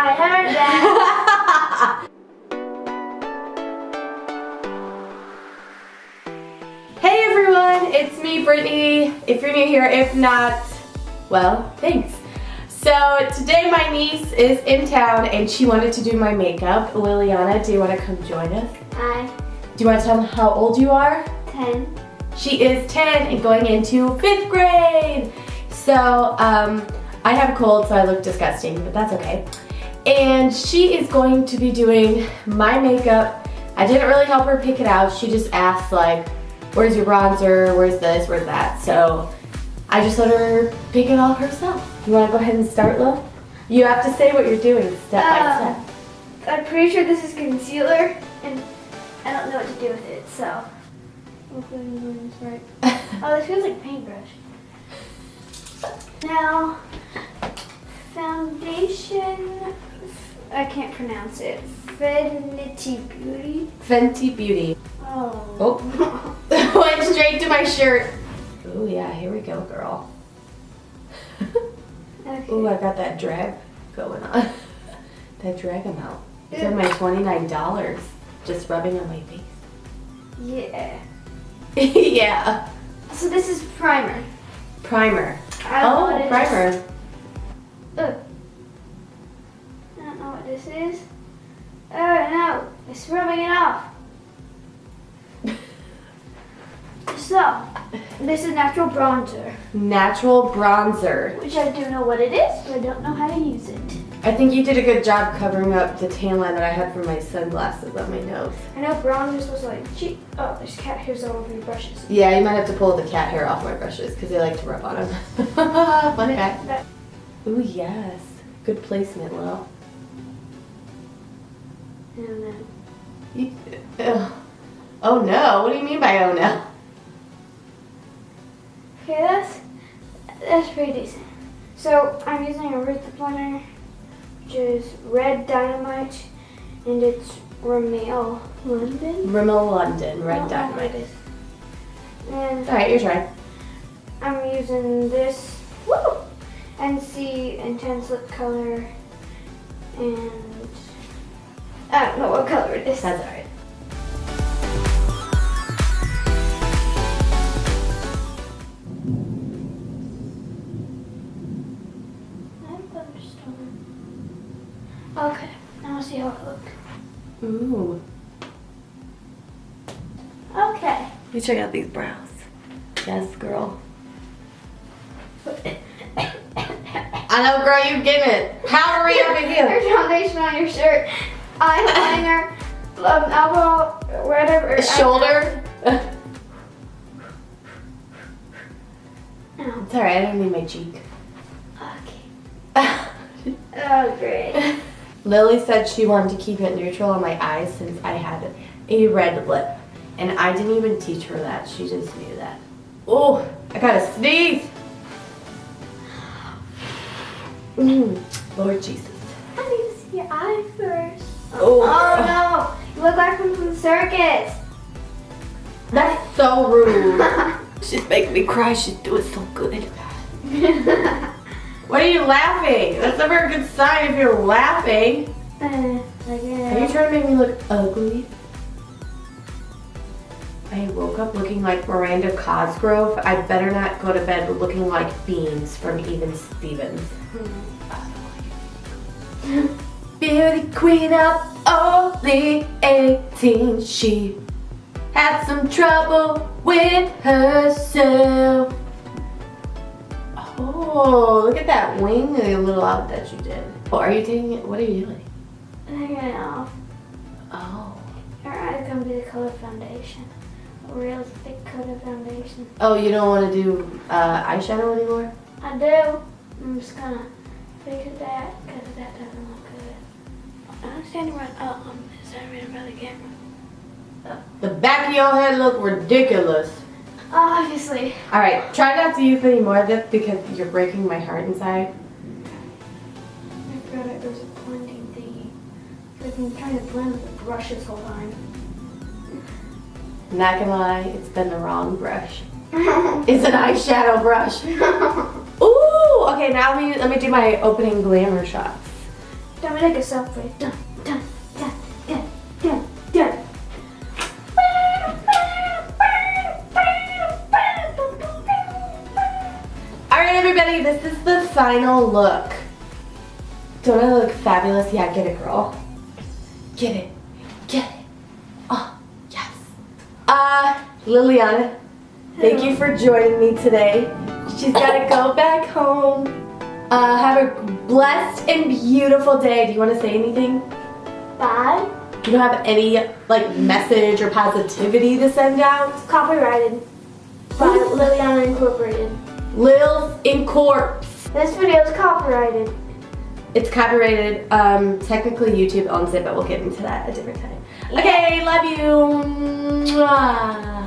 I heard that. Hey everyone, it's me, Brittany. If you're new here, if not, well, thanks. So today my niece is in town and she wanted to do my makeup. Liliana, do you want to come join us? Hi. Do you want to tell them how old you are? 10. She is 10 and going into 5th grade. So I have a cold, so I look disgusting, but that's okay. And she is going to be doing my makeup. I didn't really help her pick it out. She just asked like, where's your bronzer, where's this, where's that? So I just let her pick it all herself. You wanna go ahead and start, Lil? You have to say what you're doing step by step. I'm pretty sure this is concealer, and I don't know what to do with it, so. Hopefully I'm doing this right. Oh, this feels like paintbrush. Now, foundation, I can't pronounce it. Fenty Beauty. Fenty Beauty. Oh. Went straight to my shirt. Oh yeah, here we go, girl. Okay. Oh, I got that drag going on. That drag amount. These are my $29 just rubbing on my face. Yeah. Yeah. So this is primer. Primer. I don't know what Oh, it primer. is. Ugh. I don't know what this is. Oh no, it's rubbing it off. So, this is natural bronzer, Natural bronzer. which I do know what it is, but I don't know how to use it. I think you did a good job covering up the tan line that I had from my sunglasses on my nose. I know bronzer is supposed to like cheat. Oh, there's cat hairs all over your brushes. Yeah, you might have to pull the cat hair off my brushes because they like to rub on them. Fun fact. Ooh, yes. Good placement, Lil. And then, Oh no, what do you mean by oh no? okay, that's pretty decent. So I'm using a Aretha blender, which is Red Dynamite, and it's Rimmel London. Rimmel London, I Red don't know what it Dynamite. is. And Alright, your turn. I'm using this NC Intense Lip Color, and I don't know what color it is. That's alright. Okay, now we'll see how it looks. Ooh. Okay. You check out these brows. Yes, girl. I know, girl, you getting it. Powdery over here. There's foundation on your shirt, eyeliner, elbow, whatever. Shoulder. Oh, It's alright, I don't need my cheek. okay. Oh, great. Lily said she wanted to keep it neutral on my eyes since I had a red lip. And I didn't even teach her that. She just knew that. Oh, I gotta sneeze. Lord Jesus. I need to see your eye first. Oh. Oh no, you look like from the circus. That's so rude. She's making me cry. She's doing so good. What are you laughing? That's never a good sign if you're laughing. Are you trying to make me look ugly? I woke up looking like Miranda Cosgrove. I better not go to bed looking like Beans from Even Stevens. Beauty queen of only 18. She had some trouble with herself. Oh, look at that wing and the little out that you did. Oh, are you taking it? What are you doing? Taking it off. Oh. Your eyes gonna be the color foundation. A real thick coat of foundation. Oh, you don't want to do eyeshadow anymore? I do. I'm just gonna fix that because that doesn't look good. I'm standing right up. Is that right by the camera? The back of your head look ridiculous. Obviously. All right, try not to use any more of this because you're breaking my heart inside. I forgot it was a blending thingy. I've been trying to blend with the brush this whole time. Not gonna lie, it's been the wrong brush. It's an eyeshadow brush. Ooh, okay, now let me do my opening glamour shots. Don't make a selfie. Dun, dun, dun, dun, dun, dun. Alright everybody, this is the final look. Don't I look fabulous? Yeah, get it, girl. Get it. Get it. Oh, yes. Liliana, thank you for joining me today. She's gotta go back home. Have a blessed and beautiful day. Do you want to say anything? Bye. You don't have any like message or positivity to send out? Copyrighted by Liliana Incorporated. Lil's in court. This video is copyrighted. It's copyrighted. Technically YouTube owns it, but we'll get into that a different time. Okay, love you. Mwah.